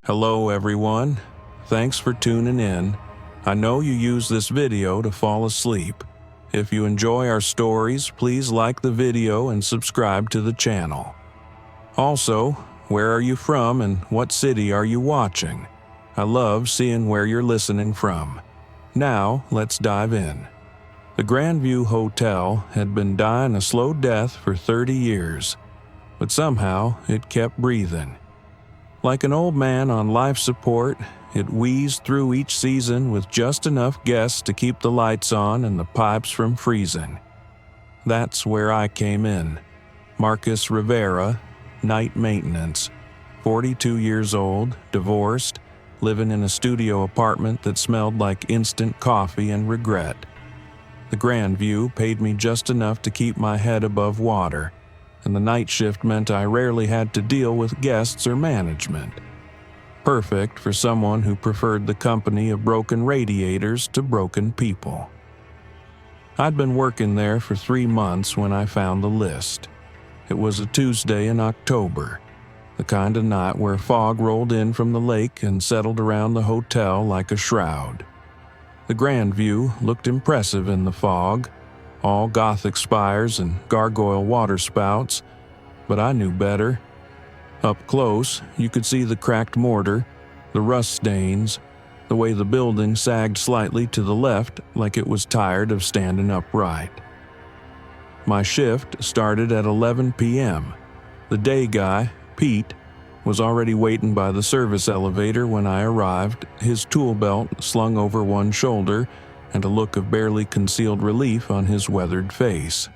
Hello everyone, thanks for tuning in. I know you use this video to fall asleep. If you enjoy our stories, please like the video and subscribe to the channel. Also, where are you from and what city are you watching? I love seeing where you're listening from. Now, let's dive in. The Grandview Hotel had been dying a slow death for 30 years, but somehow it kept breathing. Like an old man on life support, it wheezed through each season with just enough guests to keep the lights on and the pipes from freezing. That's where I came in. Marcus Rivera, night maintenance, 42 years old, divorced, living in a studio apartment that smelled like instant coffee and regret. The Grandview paid me just enough to keep my head above water, and the night shift meant I rarely had to deal with guests or management. Perfect for someone who preferred the company of broken radiators to broken people. I'd been working there for 3 months when I found the list. It was a Tuesday in October, the kind of night where fog rolled in from the lake and settled around the hotel like a shroud. The Grandview looked impressive in the fog, all Gothic spires and gargoyle waterspouts, but I knew better. Up close, you could see the cracked mortar, the rust stains, the way the building sagged slightly to the left like it was tired of standing upright. My shift started at 11 p.m. The day guy, Pete, was already waiting by the service elevator when I arrived, his tool belt slung over one shoulder and a look of barely concealed relief on his weathered face.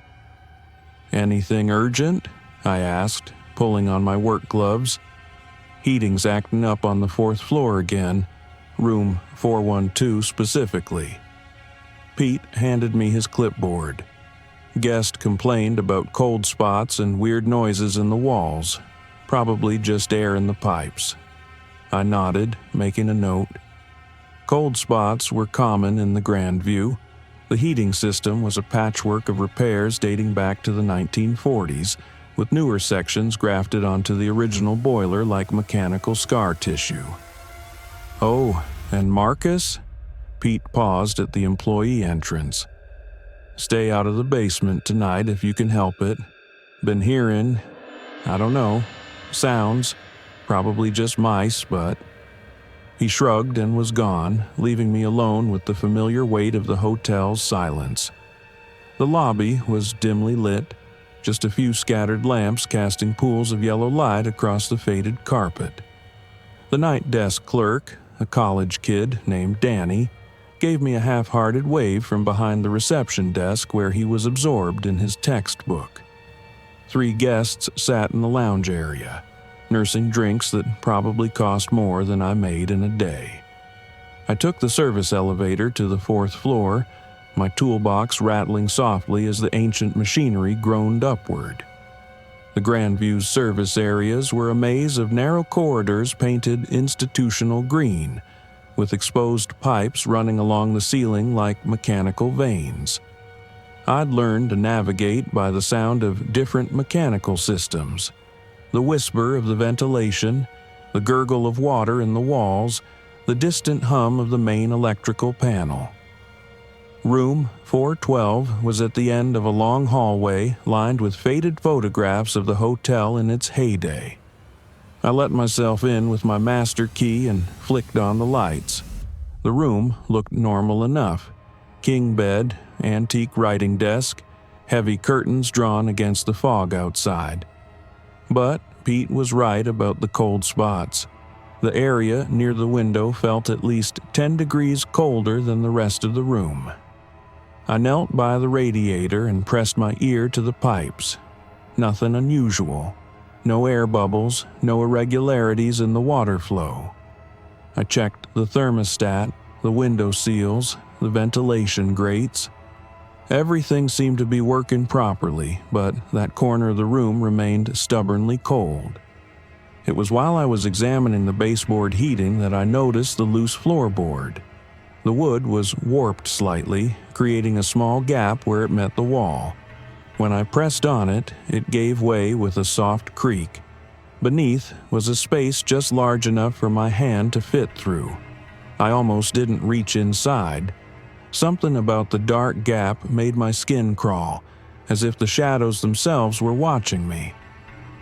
"Anything urgent?" I asked, pulling on my work gloves. "Heating's acting up on the 4th floor again, room 412 specifically." Pete handed me his clipboard. Guest complained about cold spots and weird noises in the walls, probably just air in the pipes. I nodded, making a note. Cold spots were common in the Grandview. The heating system was a patchwork of repairs dating back to the 1940s, with newer sections grafted onto the original boiler like mechanical scar tissue. "Oh, and Marcus?" Pete paused at the employee entrance. "Stay out of the basement tonight if you can help it. Been hearing, I don't know, sounds, probably just mice, but..." He shrugged and was gone, leaving me alone with the familiar weight of the hotel's silence. The lobby was dimly lit, just a few scattered lamps casting pools of yellow light across the faded carpet. The night desk clerk, a college kid named Danny, gave me a half-hearted wave from behind the reception desk where he was absorbed in his textbook. 3 guests sat in the lounge area, nursing drinks that probably cost more than I made in a day. I took the service elevator to the 4th floor, my toolbox rattling softly as the ancient machinery groaned upward. The Grandview's service areas were a maze of narrow corridors painted institutional green, with exposed pipes running along the ceiling like mechanical veins. I'd learned to navigate by the sound of different mechanical systems, the whisper of the ventilation, the gurgle of water in the walls, the distant hum of the main electrical panel. Room 412 was at the end of a long hallway lined with faded photographs of the hotel in its heyday. I let myself in with my master key and flicked on the lights. The room looked normal enough. King bed, antique writing desk, heavy curtains drawn against the fog outside. But Pete was right about the cold spots. The area near the window felt at least 10 degrees colder than the rest of the room. I knelt by the radiator and pressed my ear to the pipes. Nothing unusual. No air bubbles, no irregularities in the water flow. I checked the thermostat, the window seals, the ventilation grates. Everything seemed to be working properly, but that corner of the room remained stubbornly cold. It was while I was examining the baseboard heating that I noticed the loose floorboard. The wood was warped slightly, creating a small gap where it met the wall. When I pressed on it, it gave way with a soft creak. Beneath was a space just large enough for my hand to fit through. I almost didn't reach inside. Something about the dark gap made my skin crawl, as if the shadows themselves were watching me.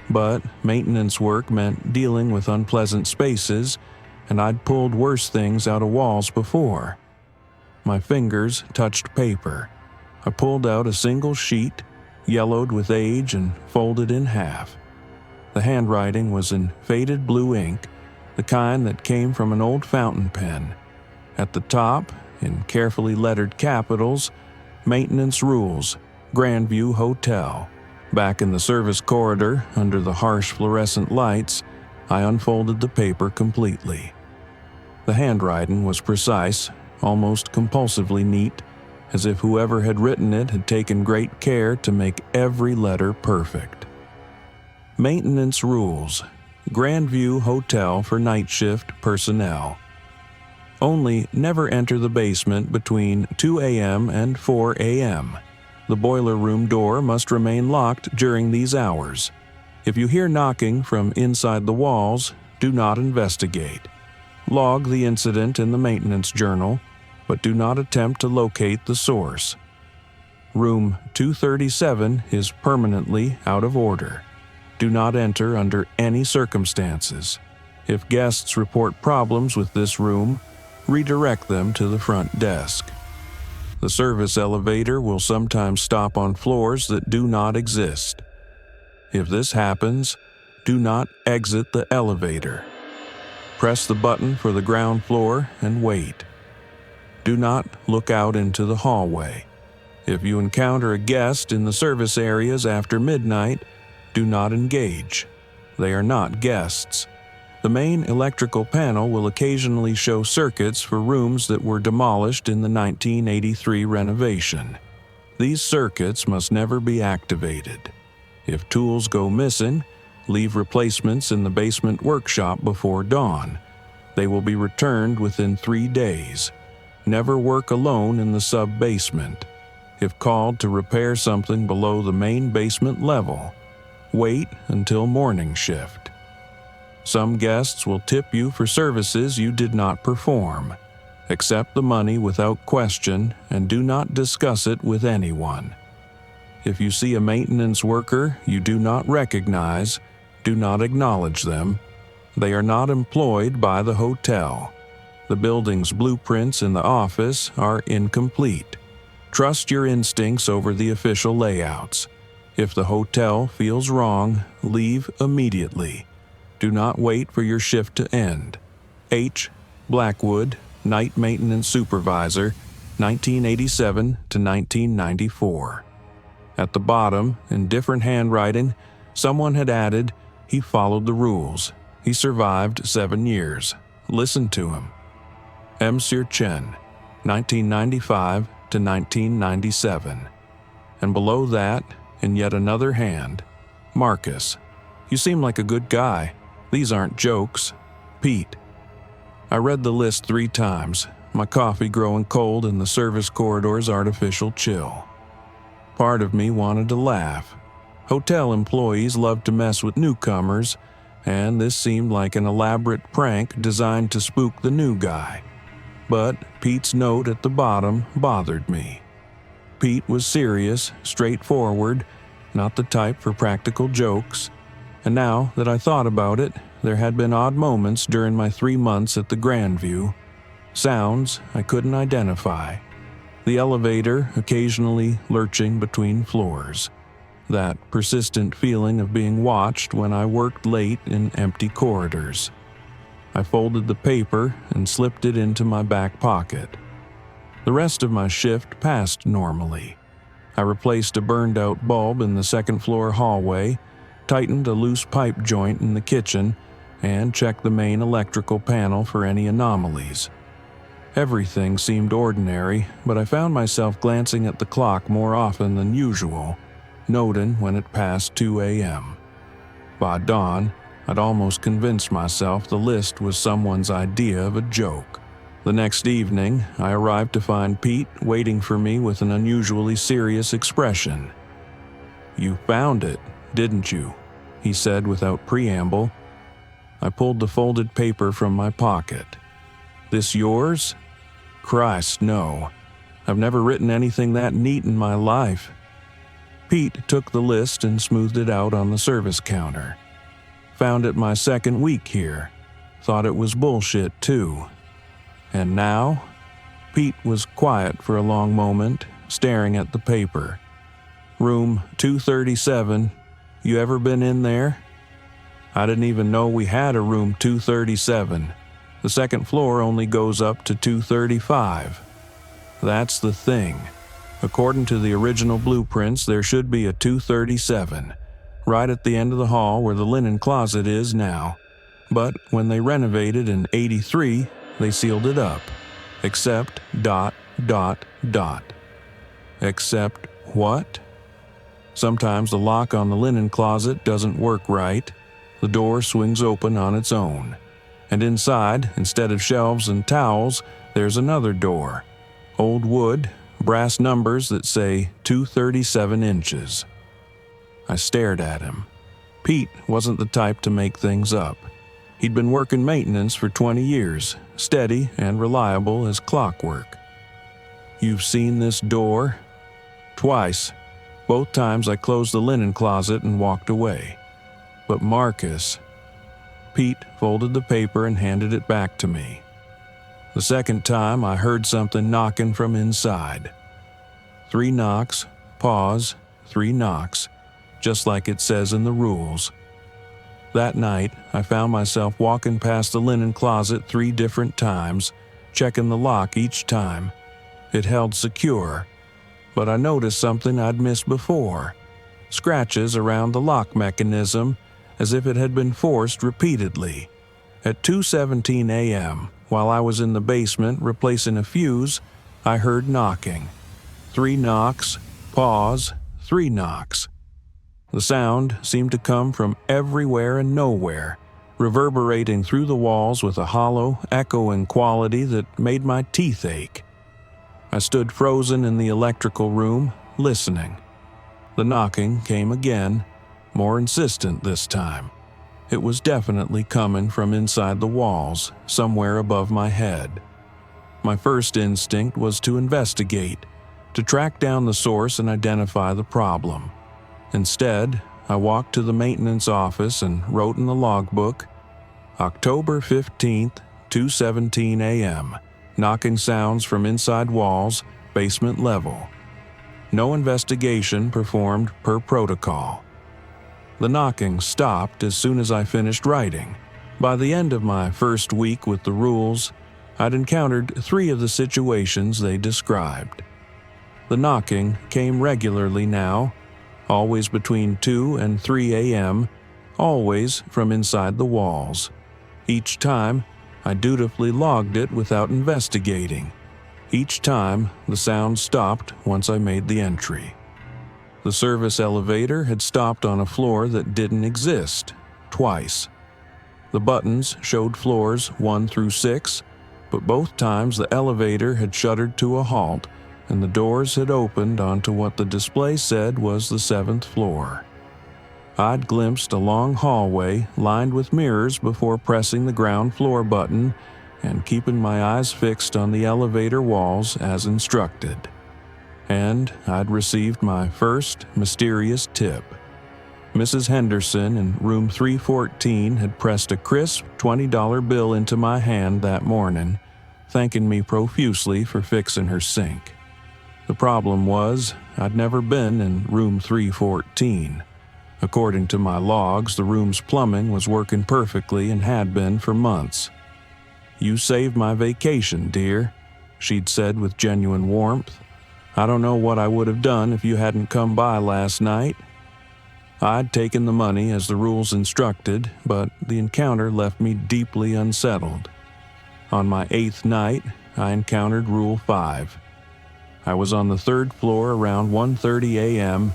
But maintenance work meant dealing with unpleasant spaces, and I'd pulled worse things out of walls before. My fingers touched paper. I pulled out a single sheet, yellowed with age and folded in half. The handwriting was in faded blue ink, the kind that came from an old fountain pen. At the top, in carefully lettered capitals, Maintenance Rules, Grandview Hotel. Back in the service corridor, under the harsh fluorescent lights, I unfolded the paper completely. The handwriting was precise, almost compulsively neat, as if whoever had written it had taken great care to make every letter perfect. Maintenance Rules, Grandview Hotel for night shift personnel. Only never enter the basement between 2 a.m. and 4 a.m. The boiler room door must remain locked during these hours. If you hear knocking from inside the walls, do not investigate. Log the incident in the maintenance journal, but do not attempt to locate the source. Room 237 is permanently out of order. Do not enter under any circumstances. If guests report problems with this room, redirect them to the front desk. The service elevator will sometimes stop on floors that do not exist. If this happens, do not exit the elevator. Press the button for the ground floor and wait. Do not look out into the hallway. If you encounter a guest in the service areas after midnight, do not engage. They are not guests. The main electrical panel will occasionally show circuits for rooms that were demolished in the 1983 renovation. These circuits must never be activated. If tools go missing, leave replacements in the basement workshop before dawn. They will be returned within 3 days. Never work alone in the sub-basement. If called to repair something below the main basement level, wait until morning shift. Some guests will tip you for services you did not perform. Accept the money without question and do not discuss it with anyone. If you see a maintenance worker you do not recognize, do not acknowledge them. They are not employed by the hotel. The building's blueprints in the office are incomplete. Trust your instincts over the official layouts. If the hotel feels wrong, leave immediately. Do not wait for your shift to end. H. Blackwood, Night Maintenance Supervisor, 1987 to 1994. At the bottom, in different handwriting, someone had added, "He followed the rules. He survived 7 years. Listen to him." M. Sir Chen, 1995 to 1997. And below that, in yet another hand, Marcus. "You seem like a good guy. These aren't jokes. Pete." I read the list 3 times, my coffee growing cold in the service corridor's artificial chill. Part of me wanted to laugh. Hotel employees love to mess with newcomers, and this seemed like an elaborate prank designed to spook the new guy. But Pete's note at the bottom bothered me. Pete was serious, straightforward, not the type for practical jokes. And now that I thought about it, there had been odd moments during my 3 months at the Grandview. Sounds I couldn't identify. The elevator occasionally lurching between floors. That persistent feeling of being watched when I worked late in empty corridors. I folded the paper and slipped it into my back pocket. The rest of my shift passed normally. I replaced a burned-out bulb in the second-floor hallway, tightened a loose pipe joint in the kitchen, and checked the main electrical panel for any anomalies. Everything seemed ordinary, but I found myself glancing at the clock more often than usual, noting when it passed 2 a.m. By dawn, I'd almost convinced myself the list was someone's idea of a joke. The next evening, I arrived to find Pete waiting for me with an unusually serious expression. "You found it, didn't you?" he said without preamble. I pulled the folded paper from my pocket. This yours? Christ, no. I've never written anything that neat in my life. Pete took the list and smoothed it out on the service counter. Found it my second week here. Thought it was bullshit, too. And now? Pete was quiet for a long moment, staring at the paper. Room 237. You ever been in there? I didn't even know we had a room 237. The second floor only goes up to 235. That's the thing. According to the original blueprints, there should be a 237, right at the end of the hall where the linen closet is now. But when they renovated in '83, they sealed it up. Except ... Except what? Sometimes the lock on the linen closet doesn't work right. The door swings open on its own. And inside, instead of shelves and towels, there's another door. Old wood, brass numbers that say 237 inches. I stared at him. Pete wasn't the type to make things up. He'd been working maintenance for 20 years, steady and reliable as clockwork. You've seen this door? Twice. Both times I closed the linen closet and walked away. But Marcus... Pete folded the paper and handed it back to me. The second time I heard something knocking from inside. 3 knocks, pause, 3 knocks, just like it says in the rules. That night, I found myself walking past the linen closet 3 different times, checking the lock each time. It held secure, but I noticed something I'd missed before. Scratches around the lock mechanism, as if it had been forced repeatedly. At 2:17 a.m., while I was in the basement replacing a fuse, I heard knocking. 3 knocks, pause, 3 knocks. The sound seemed to come from everywhere and nowhere, reverberating through the walls with a hollow, echoing quality that made my teeth ache. I stood frozen in the electrical room, listening. The knocking came again, more insistent this time. It was definitely coming from inside the walls, somewhere above my head. My first instinct was to investigate, to track down the source and identify the problem. Instead, I walked to the maintenance office and wrote in the logbook, October 15th, 2:17 a.m., knocking sounds from inside walls, basement level. No investigation performed per protocol. The knocking stopped as soon as I finished writing. By the end of my first week with the rules, I'd encountered 3 of the situations they described. The knocking came regularly now, always between 2 and 3 a.m., always from inside the walls. Each time, I dutifully logged it without investigating. Each time, the sound stopped once I made the entry. The service elevator had stopped on a floor that didn't exist, twice. The buttons showed floors 1 through 6, but both times the elevator had shuddered to a halt and the doors had opened onto what the display said was the 7th floor. I'd glimpsed a long hallway lined with mirrors before pressing the ground floor button and keeping my eyes fixed on the elevator walls as instructed. And I'd received my first mysterious tip. Mrs. Henderson in room 314 had pressed a crisp $20 bill into my hand that morning, thanking me profusely for fixing her sink. The problem was, I'd never been in room 314. According to my logs, the room's plumbing was working perfectly and had been for months. "You saved my vacation, dear," she'd said with genuine warmth. "I don't know what I would have done if you hadn't come by last night." I'd taken the money as the rules instructed, but the encounter left me deeply unsettled. On my 8th night, I encountered Rule 5. I was on the 3rd floor around 1:30 a.m.,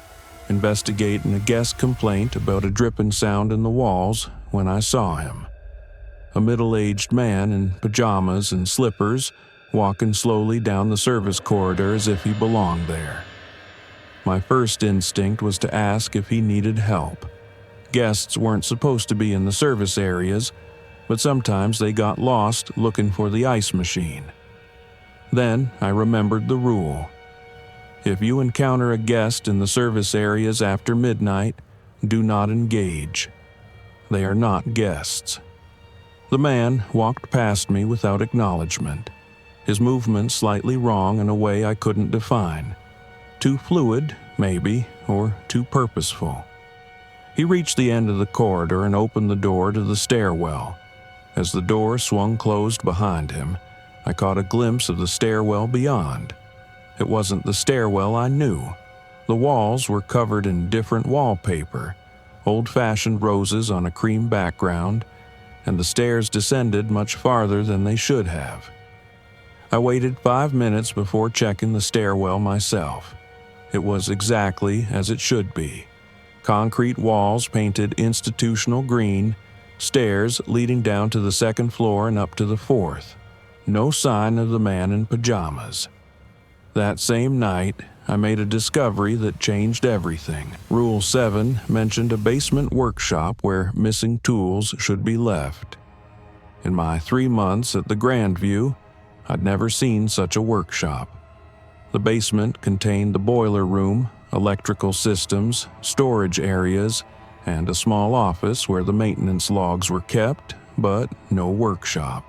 investigating a guest complaint about a dripping sound in the walls when I saw him. A middle-aged man in pajamas and slippers, walking slowly down the service corridor as if he belonged there. My first instinct was to ask if he needed help. Guests weren't supposed to be in the service areas, but sometimes they got lost looking for the ice machine. Then I remembered the rule. If you encounter a guest in the service areas after midnight, do not engage. They are not guests. The man walked past me without acknowledgement, his movement slightly wrong in a way I couldn't define. Too fluid, maybe, or too purposeful. He reached the end of the corridor and opened the door to the stairwell. As the door swung closed behind him, I caught a glimpse of the stairwell beyond. It wasn't the stairwell I knew. The walls were covered in different wallpaper, old-fashioned roses on a cream background, and the stairs descended much farther than they should have. I waited 5 minutes before checking the stairwell myself. It was exactly as it should be. Concrete walls painted institutional green, stairs leading down to the second floor and up to the fourth. No sign of the man in pajamas. That same night, I made a discovery that changed everything. Rule 7 mentioned a basement workshop where missing tools should be left. In my 3 months at the Grandview, I'd never seen such a workshop. The basement contained the boiler room, electrical systems, storage areas, and a small office where the maintenance logs were kept, but no workshop.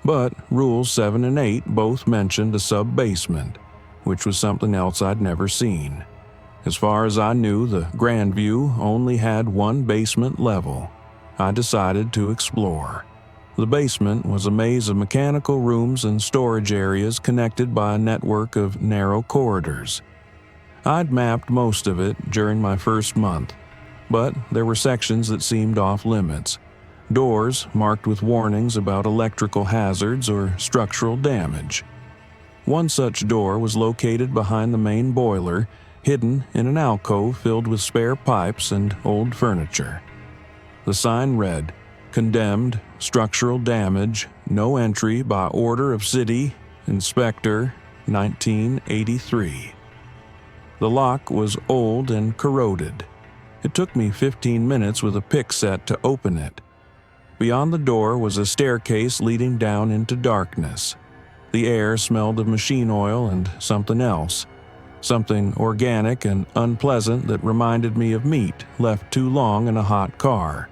But Rules 7 and 8 both mentioned a sub-basement, which was something else I'd never seen. As far as I knew, the Grandview only had one basement level. I decided to explore. The basement was a maze of mechanical rooms and storage areas connected by a network of narrow corridors. I'd mapped most of it during my first month, but there were sections that seemed off-limits. Doors marked with warnings about electrical hazards or structural damage. One such door was located behind the main boiler, hidden in an alcove filled with spare pipes and old furniture. The sign read, "Condemned, structural damage, no entry by order of City Inspector, 1983. The lock was old and corroded. It took me 15 minutes with a pick set to open it. Beyond the door was a staircase leading down into darkness. The air smelled of machine oil and something else, something organic and unpleasant that reminded me of meat left too long in a hot car.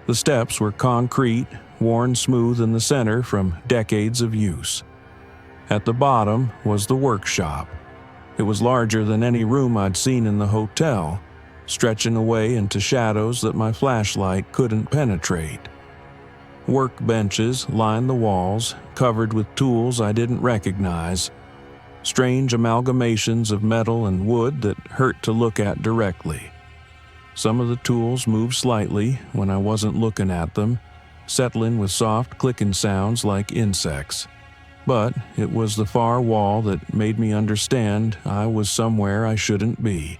The steps were concrete, worn smooth in the center from decades of use. At the bottom was the workshop. It was larger than any room I'd seen in the hotel, stretching away into shadows that my flashlight couldn't penetrate. Workbenches lined the walls, covered with tools I didn't recognize. Strange amalgamations of metal and wood that hurt to look at directly. Some of the tools moved slightly when I wasn't looking at them, settling with soft clicking sounds like insects. But it was the far wall that made me understand I was somewhere I shouldn't be.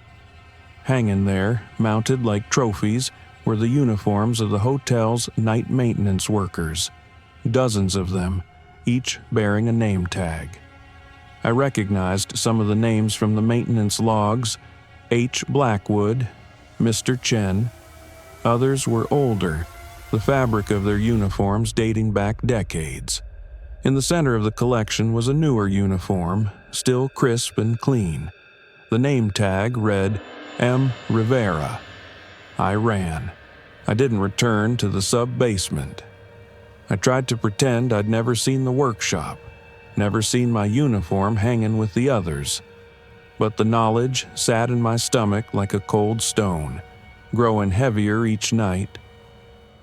Hanging there, mounted like trophies, were the uniforms of the hotel's night maintenance workers. Dozens of them, each bearing a name tag. I recognized some of the names from the maintenance logs: H. Blackwood, Mr. Chen. Others were older, the fabric of their uniforms dating back decades. In the center of the collection was a newer uniform, still crisp and clean. The name tag read M. Rivera. I ran. I didn't return to the sub-basement. I tried to pretend I'd never seen the workshop, never seen my uniform hanging with the others. But the knowledge sat in my stomach like a cold stone, growing heavier each night.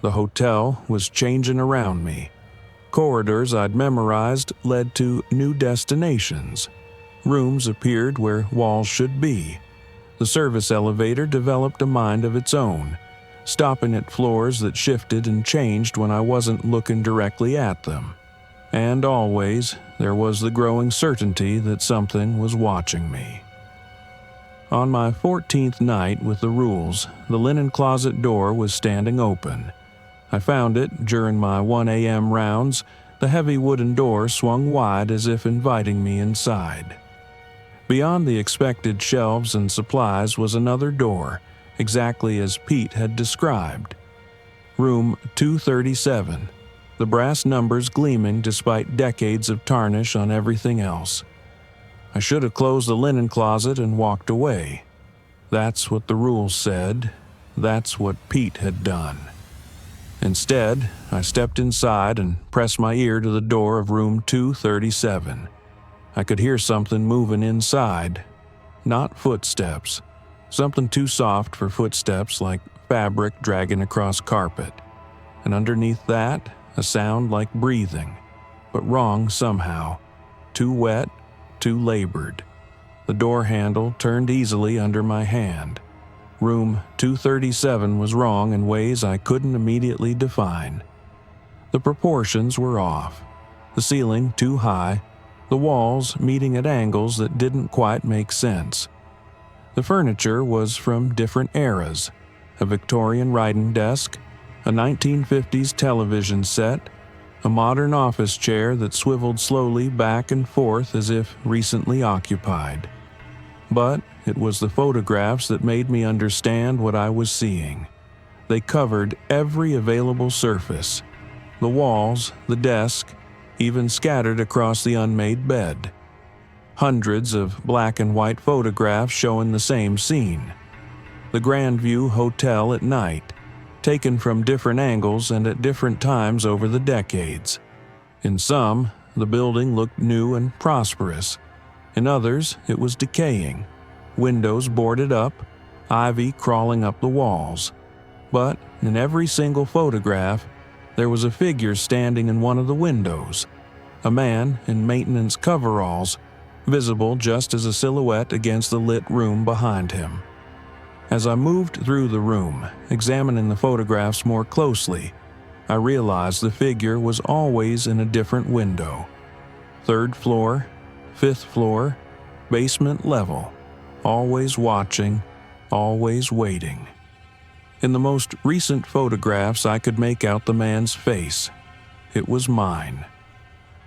The hotel was changing around me. Corridors I'd memorized led to new destinations. Rooms appeared where walls should be. The service elevator developed a mind of its own, stopping at floors that shifted and changed when I wasn't looking directly at them. And always, there was the growing certainty that something was watching me. On my 14th night with the rules, the linen closet door was standing open. I found it during my 1 a.m. rounds. The heavy wooden door swung wide as if inviting me inside. Beyond the expected shelves and supplies was another door, exactly as Pete had described. Room 237, the brass numbers gleaming despite decades of tarnish on everything else. I should have closed the linen closet and walked away. That's what the rules said. That's what Pete had done. Instead, I stepped inside and pressed my ear to the door of room 237. I could hear something moving inside. Not footsteps. Something too soft for footsteps, like fabric dragging across carpet. And underneath that, a sound like breathing, but wrong somehow. Too wet, too labored. The door handle turned easily under my hand. Room 237 was wrong in ways I couldn't immediately define. The proportions were off. The ceiling too high, the walls meeting at angles that didn't quite make sense. The furniture was from different eras: a Victorian writing desk, a 1950s television set, a modern office chair that swiveled slowly back and forth as if recently occupied. But it was the photographs that made me understand what I was seeing. They covered every available surface: the walls, the desk, even scattered across the unmade bed. Hundreds of black and white photographs showing the same scene. The Grandview Hotel at night, taken from different angles and at different times over the decades. In some, the building looked new and prosperous. In others, it was decaying. Windows boarded up, ivy crawling up the walls. But in every single photograph, there was a figure standing in one of the windows. A man in maintenance coveralls, visible just as a silhouette against the lit room behind him. As I moved through the room, examining the photographs more closely, I realized the figure was always in a different window. 3rd floor, 5th floor, basement level. Always watching, always waiting. In the most recent photographs, I could make out the man's face. It was mine.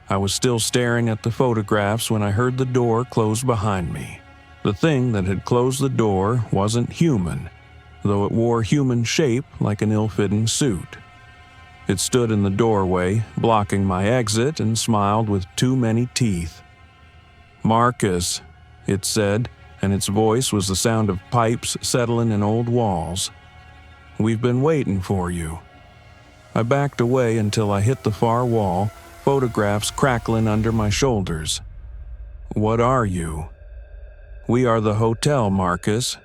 I was still staring at the photographs when I heard the door close behind me. The thing that had closed the door wasn't human, though it wore human shape like an ill-fitting suit. It stood in the doorway, blocking my exit, and smiled with too many teeth. "Marcus," it said, and its voice was the sound of pipes settling in old walls. "We've been waiting for you." I backed away until I hit the far wall, photographs crackling under my shoulders. "What are you?" "We are the hotel, Marcus.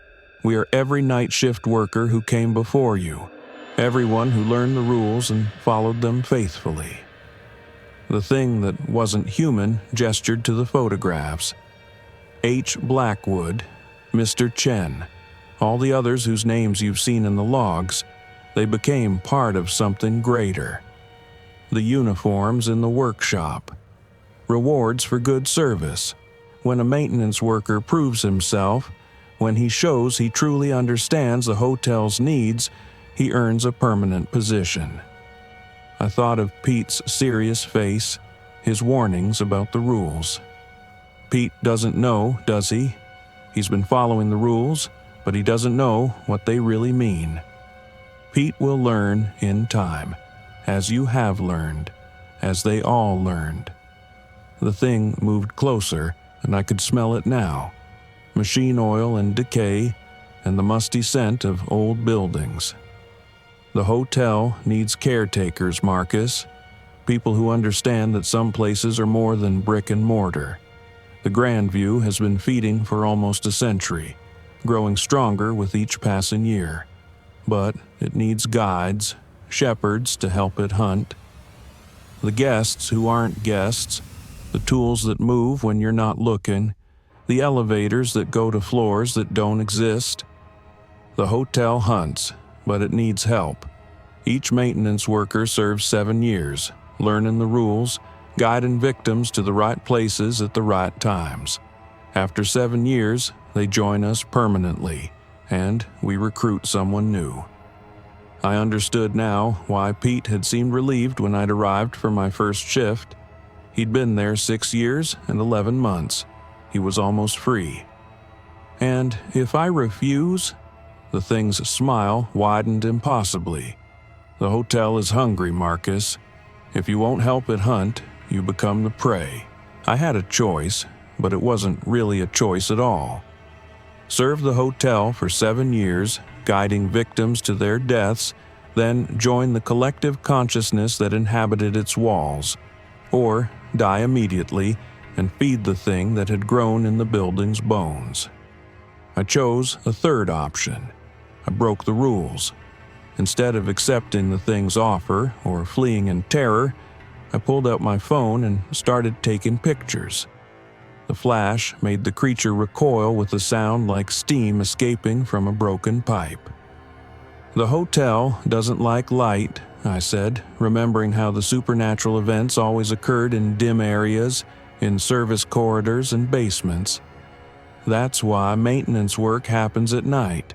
We are every night shift worker who came before you, everyone who learned the rules and followed them faithfully." The thing that wasn't human gestured to the photographs. H. Blackwood, Mr. Chen, all the others whose names you've seen in the logs, they became part of something greater. The uniforms in the workshop. Rewards for good service. When a maintenance worker proves himself, when he shows he truly understands the hotel's needs, he earns a permanent position. I thought of Pete's serious face, his warnings about the rules. Pete doesn't know, does he? He's been following the rules, but he doesn't know what they really mean. Pete will learn in time, as you have learned, as they all learned. The thing moved closer, and I could smell it now. Machine oil and decay, and the musty scent of old buildings. The hotel needs caretakers, Marcus. People who understand that some places are more than brick and mortar. The Grandview has been feeding for almost a century, growing stronger with each passing year. But it needs guides, shepherds to help it hunt. The guests who aren't guests, the tools that move when you're not looking, the elevators that go to floors that don't exist. The hotel hunts, but it needs help. Each maintenance worker serves 7 years, learning the rules, guiding victims to the right places at the right times. After 7 years, they join us permanently, and we recruit someone new. I understood now why Pete had seemed relieved when I'd arrived for my first shift. He'd been there 6 years and 11 months. He was almost free. And if I refuse, The thing's smile widened impossibly. "The hotel is hungry, Marcus. If you won't help it hunt, you become the prey." I had a choice, but it wasn't really a choice at all. Serve the hotel for 7 years, guiding victims to their deaths, then join the collective consciousness that inhabited its walls, or die immediately and feed the thing that had grown in the building's bones. I chose a third option. I broke the rules. Instead of accepting the thing's offer or fleeing in terror, I pulled out my phone and started taking pictures. The flash made the creature recoil with a sound like steam escaping from a broken pipe. "The hotel doesn't like light," I said, remembering how the supernatural events always occurred in dim areas, in service corridors and basements. "That's why maintenance work happens at night.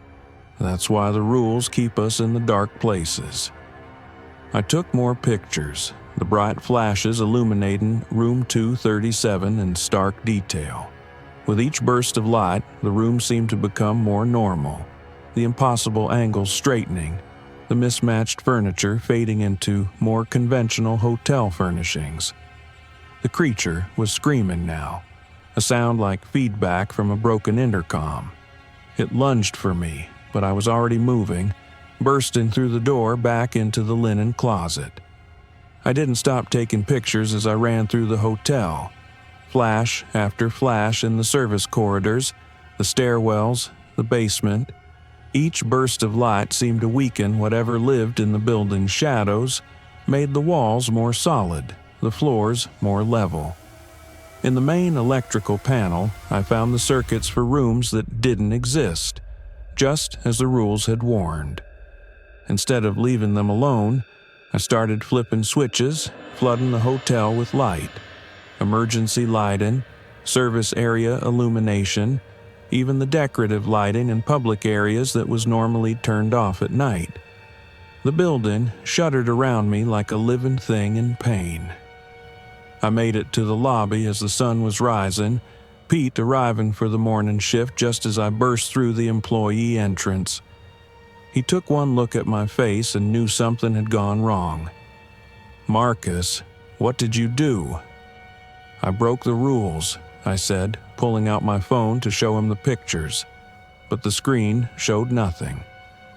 That's why the rules keep us in the dark places." I took more pictures, the bright flashes illuminating room 237 in stark detail. With each burst of light, the room seemed to become more normal, the impossible angles straightening, the mismatched furniture fading into more conventional hotel furnishings. The creature was screaming now, a sound like feedback from a broken intercom. It lunged for me, but I was already moving, bursting through the door back into the linen closet. I didn't stop taking pictures as I ran through the hotel. Flash after flash in the service corridors, the stairwells, the basement. Each burst of light seemed to weaken whatever lived in the building's shadows, made the walls more solid, the floors more level. In the main electrical panel, I found the circuits for rooms that didn't exist, just as the rules had warned. Instead of leaving them alone, I started flipping switches, flooding the hotel with light. Emergency lighting, service area illumination, even the decorative lighting in public areas that was normally turned off at night. The building shuddered around me like a living thing in pain. I made it to the lobby as the sun was rising, Pete arriving for the morning shift just as I burst through the employee entrance. He took one look at my face and knew something had gone wrong. "Marcus, what did you do?" "I broke the rules," I said, pulling out my phone to show him the pictures. But the screen showed nothing,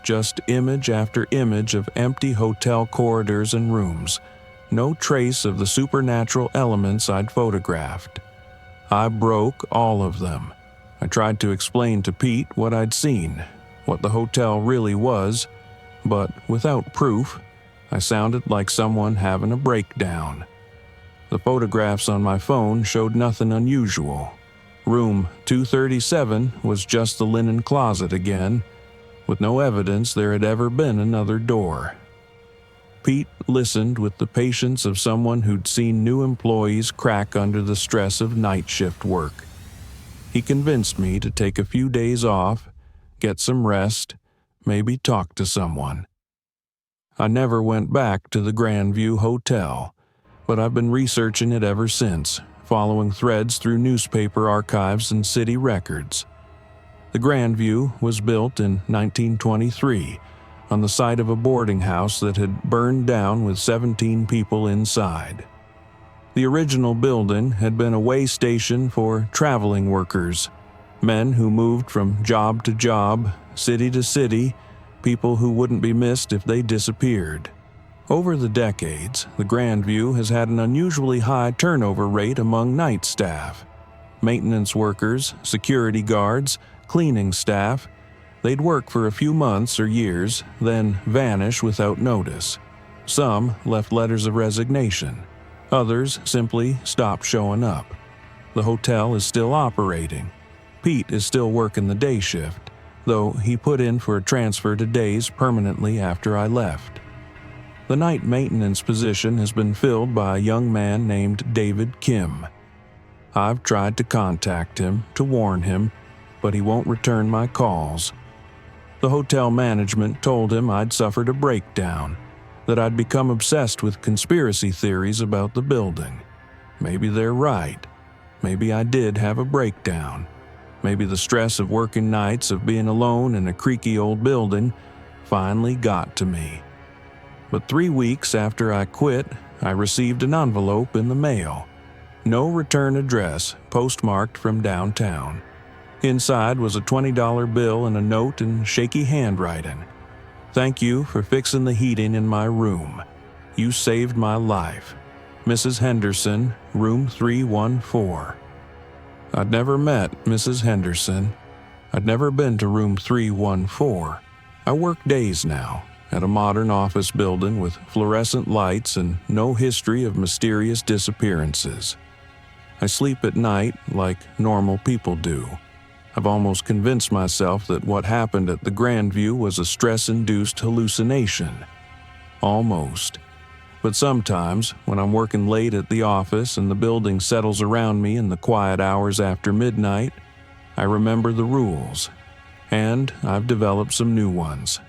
just image after image of empty hotel corridors and rooms, no trace of the supernatural elements I'd photographed. I broke all of them. I tried to explain to Pete what I'd seen, what the hotel really was, but without proof, I sounded like someone having a breakdown. The photographs on my phone showed nothing unusual. Room 237 was just the linen closet again, with no evidence there had ever been another door. Pete listened with the patience of someone who'd seen new employees crack under the stress of night shift work. He convinced me to take a few days off, get some rest, maybe talk to someone. I never went back to the Grandview Hotel, but I've been researching it ever since, following threads through newspaper archives and city records. The Grandview was built in 1923 on the site of a boarding house that had burned down with 17 people inside. The original building had been a way station for traveling workers, men who moved from job to job, city to city, people who wouldn't be missed if they disappeared. Over the decades, the Grandview has had an unusually high turnover rate among night staff. Maintenance workers, security guards, cleaning staff, they'd work for a few months or years, then vanish without notice. Some left letters of resignation. Others simply stopped showing up. The hotel is still operating. Pete is still working the day shift, though he put in for a transfer to days permanently after I left. The night maintenance position has been filled by a young man named David Kim. I've tried to contact him, to warn him, but he won't return my calls. The hotel management told him I'd suffered a breakdown, that I'd become obsessed with conspiracy theories about the building. Maybe they're right. Maybe I did have a breakdown. Maybe the stress of working nights, of being alone in a creaky old building, finally got to me. But 3 weeks after I quit, I received an envelope in the mail. No return address, postmarked from downtown. Inside was a $20 bill and a note in shaky handwriting. "Thank you for fixing the heating in my room. You saved my life. Mrs. Henderson, room 314. I'd never met Mrs. Henderson. I'd never been to room 314. I work days now, at a modern office building with fluorescent lights and no history of mysterious disappearances. I sleep at night like normal people do. I've almost convinced myself that what happened at the Grandview was a stress-induced hallucination. Almost. But sometimes, when I'm working late at the office and the building settles around me in the quiet hours after midnight, I remember the rules. And I've developed some new ones.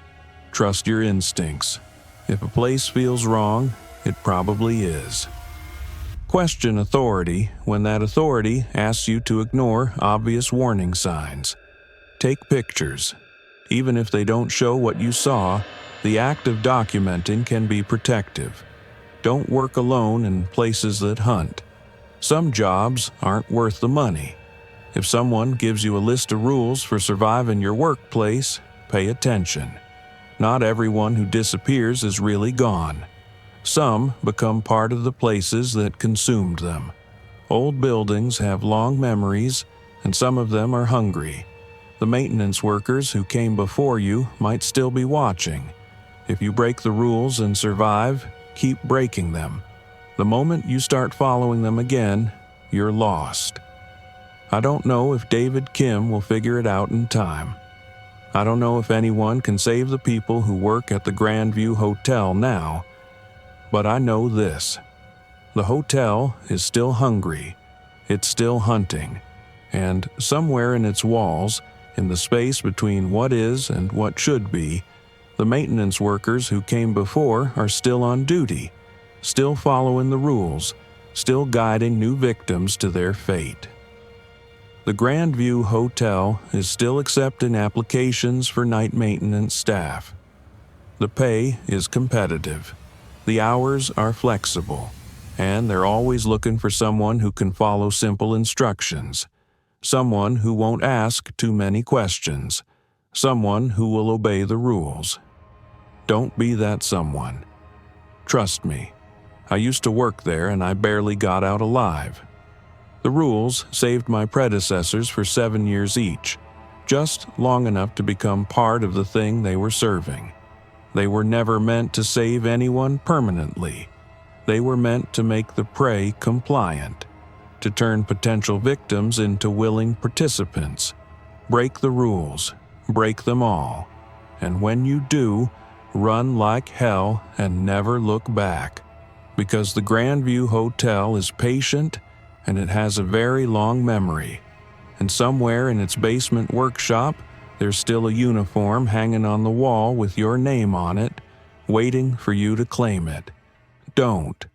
Trust your instincts. If a place feels wrong, it probably is. Question authority when that authority asks you to ignore obvious warning signs. Take pictures. Even if they don't show what you saw, the act of documenting can be protective. Don't work alone in places that hunt. Some jobs aren't worth the money. If someone gives you a list of rules for surviving your workplace, pay attention. Not everyone who disappears is really gone. Some become part of the places that consumed them. Old buildings have long memories, and some of them are hungry. The maintenance workers who came before you might still be watching. If you break the rules and survive, keep breaking them. The moment you start following them again, you're lost. I don't know if David Kim will figure it out in time. I don't know if anyone can save the people who work at the Grandview Hotel now, but I know this. The hotel is still hungry. It's still hunting. And somewhere in its walls, in the space between what is and what should be, the maintenance workers who came before are still on duty, still following the rules, still guiding new victims to their fate. The Grandview Hotel is still accepting applications for night maintenance staff. The pay is competitive. The hours are flexible, and they're always looking for someone who can follow simple instructions, someone who won't ask too many questions, someone who will obey the rules. Don't be that someone. Trust me, I used to work there and I barely got out alive. The rules saved my predecessors for 7 years each, just long enough to become part of the thing they were serving. They were never meant to save anyone permanently. They were meant to make the prey compliant, to turn potential victims into willing participants. Break the rules, break them all. And when you do, run like hell and never look back. Because the Grandview Hotel is patient and it has a very long memory. And somewhere in its basement workshop, there's still a uniform hanging on the wall with your name on it, waiting for you to claim it. Don't.